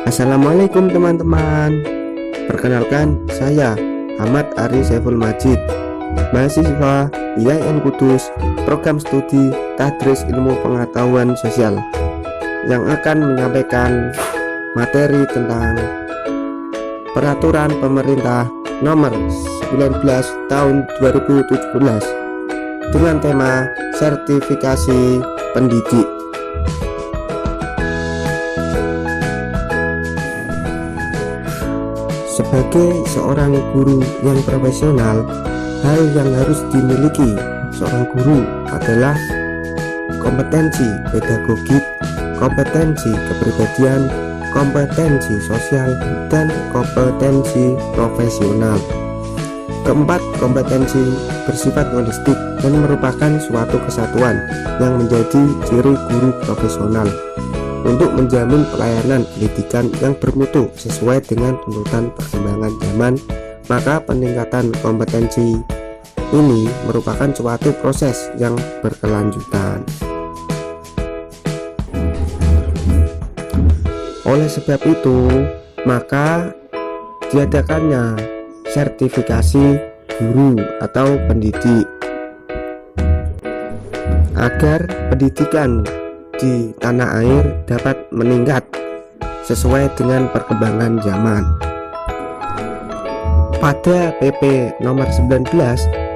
Assalamualaikum teman-teman. Perkenalkan, saya Ahmad Ari Saiful Majid, mahasiswa IAIN Kudus, program studi Tadris Ilmu Pengetahuan Sosial, yang akan menyampaikan materi tentang Peraturan Pemerintah Nomor 19 Tahun 2017 dengan tema sertifikasi pendidik. Sebagai seorang guru yang profesional, hal yang harus dimiliki seorang guru adalah kompetensi pedagogik, kompetensi kepribadian, kompetensi sosial, dan kompetensi profesional. Keempat, kompetensi bersifat holistik dan merupakan suatu kesatuan yang menjadi ciri guru profesional untuk menjamin pelayanan pendidikan yang bermutu sesuai dengan tuntutan perkembangan zaman. Maka peningkatan kompetensi ini merupakan suatu proses yang berkelanjutan. Oleh sebab itu, maka diadakannya sertifikasi guru atau pendidik agar pendidikan di tanah air dapat meningkat sesuai dengan perkembangan zaman. Pada PP nomor 19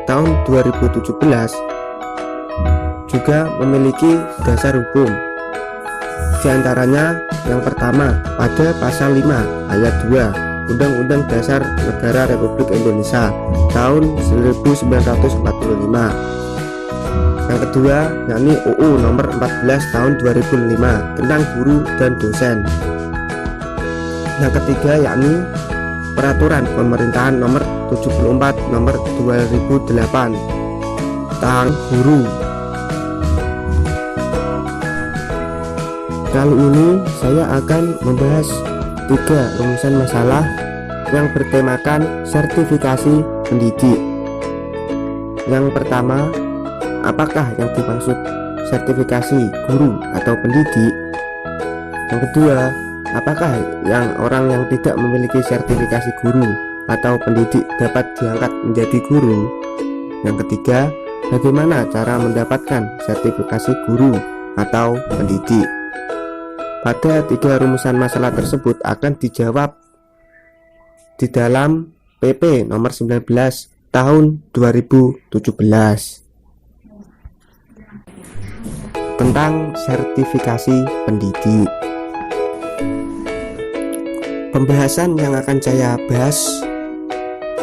tahun 2017 juga memiliki dasar hukum. Di antaranya yang pertama, pada pasal 5 ayat 2 Undang-Undang Dasar Negara Republik Indonesia tahun 1945. Yang kedua, yakni UU nomor 14 tahun 2005 tentang guru dan dosen. Yang ketiga, yakni Peraturan Pemerintahan nomor 74 nomor 2008 tentang guru. Kali ini saya akan membahas 3 rumusan masalah yang bertemakan sertifikasi pendidik. Yang pertama, apakah yang dimaksud sertifikasi guru atau pendidik? Yang kedua, apakah yang orang yang tidak memiliki sertifikasi guru atau pendidik dapat diangkat menjadi guru? Yang ketiga, bagaimana cara mendapatkan sertifikasi guru atau pendidik? Pada 3 rumusan masalah tersebut akan dijawab di dalam PP nomor 19 tahun 2017 tentang sertifikasi pendidik. Pembahasan yang akan saya bahas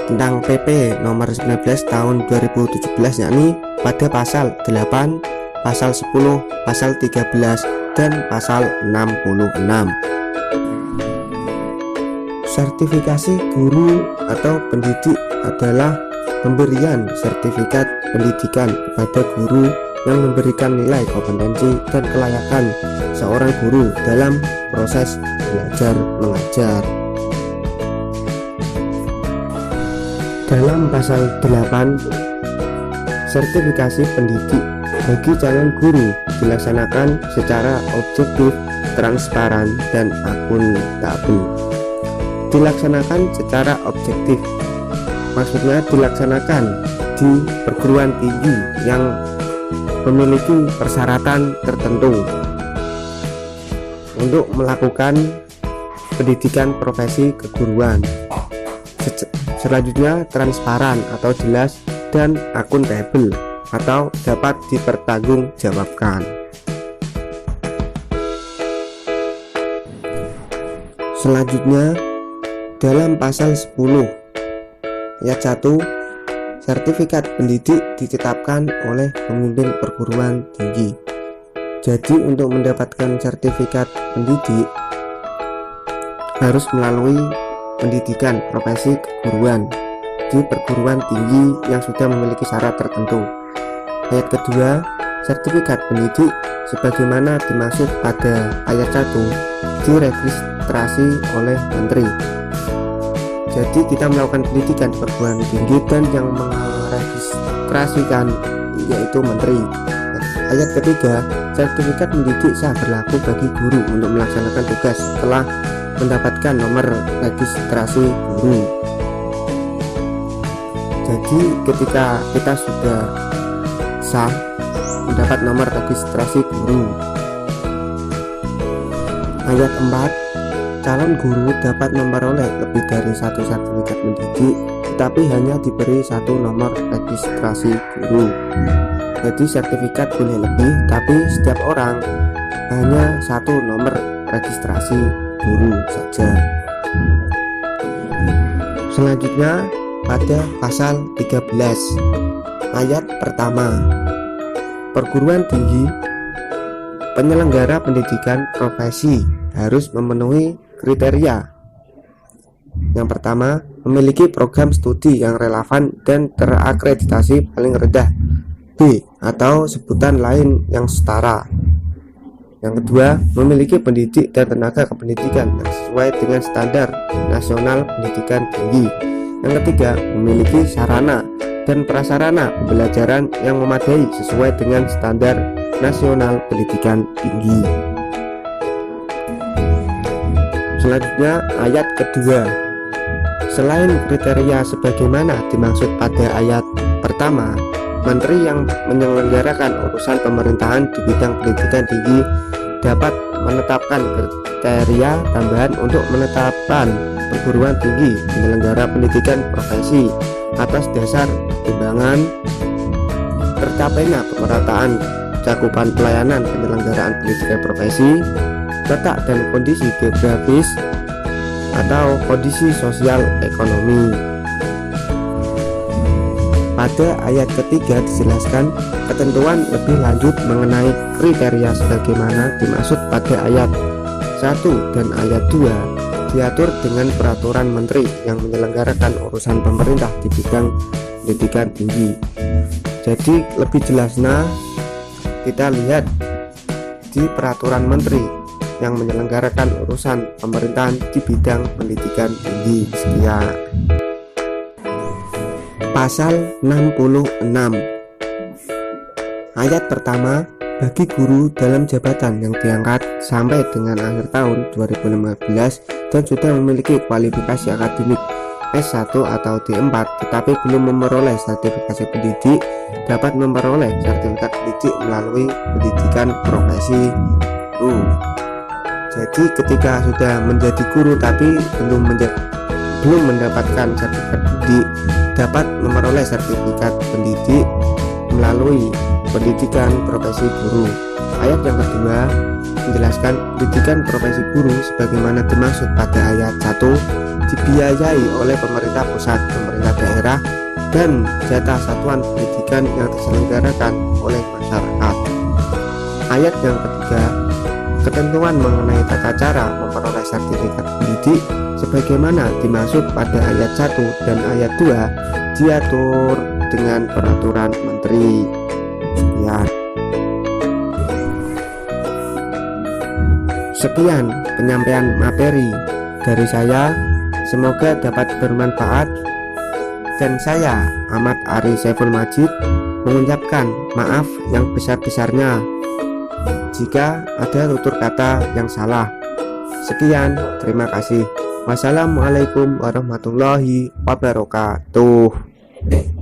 tentang PP nomor 19 tahun 2017 yakni pada pasal 8, pasal 10, pasal 13, dan pasal 66. Sertifikasi guru atau pendidik adalah pemberian sertifikat pendidikan kepada guru yang memberikan nilai kompetensi dan kelayakan seorang guru dalam proses belajar mengajar. Dalam pasal 8, sertifikasi pendidik bagi calon guru dilaksanakan secara objektif, transparan, dan akuntabel. Dilaksanakan secara objektif maksudnya dilaksanakan di perguruan tinggi yang memiliki persyaratan tertentu untuk melakukan pendidikan profesi keguruan. Selanjutnya, transparan atau jelas, dan akuntabel atau dapat dipertanggungjawabkan. Selanjutnya, dalam pasal 10 ayat 1, sertifikat pendidik ditetapkan oleh pemimpin perguruan tinggi. Jadi untuk mendapatkan sertifikat pendidik harus melalui pendidikan profesi keguruan di perguruan tinggi yang sudah memiliki syarat tertentu. Ayat kedua, sertifikat pendidik sebagaimana dimaksud pada ayat 1 diregistrasi oleh menteri. Jadi kita melakukan pendidikan di perguruan tinggi dan yang meregistrasikan yaitu menteri. Ayat ketiga, sertifikat mendidik sah berlaku bagi guru untuk melaksanakan tugas setelah mendapatkan nomor registrasi guru. Jadi ketika kita sudah sah mendapat nomor registrasi guru. Ayat 4, calon guru dapat memperoleh lebih dari satu sertifikat mendidik, tetapi hanya diberi satu nomor registrasi guru. Jadi sertifikat boleh lebih, tapi setiap orang hanya satu nomor registrasi guru saja. Selanjutnya pada pasal 13 ayat pertama, perguruan tinggi penyelenggara pendidikan profesi harus memenuhi kriteria. Yang pertama, memiliki program studi yang relevan dan terakreditasi paling rendah B atau sebutan lain yang setara. Yang kedua, memiliki pendidik dan tenaga kependidikan yang sesuai dengan standar nasional pendidikan tinggi. Yang ketiga, memiliki sarana dan prasarana pembelajaran yang memadai sesuai dengan standar nasional pendidikan tinggi. Selanjutnya ayat kedua, selain kriteria sebagaimana dimaksud pada ayat pertama, menteri yang menyelenggarakan urusan pemerintahan di bidang pendidikan tinggi dapat menetapkan kriteria tambahan untuk menetapkan perguruan tinggi penyelenggara pendidikan profesi atas dasar pertimbangan tercapainya pemerataan cakupan pelayanan penyelenggaraan pendidikan profesi, letak dan kondisi geografis atau kondisi sosial ekonomi. Pada ayat ketiga dijelaskan ketentuan lebih lanjut mengenai kriteria sebagaimana dimaksud pada ayat 1 dan ayat 2 diatur dengan peraturan menteri yang menyelenggarakan urusan pemerintah di bidang pendidikan tinggi. Jadi lebih jelasnya kita lihat di peraturan menteri yang menyelenggarakan urusan pemerintahan di bidang pendidikan tinggi. Sekian. Pasal 66 ayat pertama, bagi guru dalam jabatan yang diangkat sampai dengan akhir tahun 2015 dan sudah memiliki kualifikasi akademik S1 atau D4 tetapi belum memperoleh sertifikasi pendidik dapat memperoleh sertifikat pendidik melalui pendidikan profesi guru. Jadi ketika sudah menjadi guru tapi belum mendapatkan sertifikat pendidik dapat memperoleh sertifikat pendidik melalui pendidikan profesi guru. Ayat yang kedua menjelaskan pendidikan profesi guru sebagaimana dimaksud pada ayat 1 dibiayai oleh pemerintah pusat, pemerintah daerah, dan jatah satuan pendidikan yang diselenggarakan oleh masyarakat. Ayat yang ketiga, ketentuan mengenai tata cara memperoleh sertifikat pendidik sebagaimana dimaksud pada ayat 1 dan ayat 2 diatur dengan peraturan menteri. Sekian penyampaian materi dari saya, semoga dapat bermanfaat, dan saya Ahmad Ari Saiful Majid mengucapkan maaf yang besar-besarnya jika ada tutur kata yang salah. Sekian, terima kasih. Wassalamualaikum warahmatullahi wabarakatuh.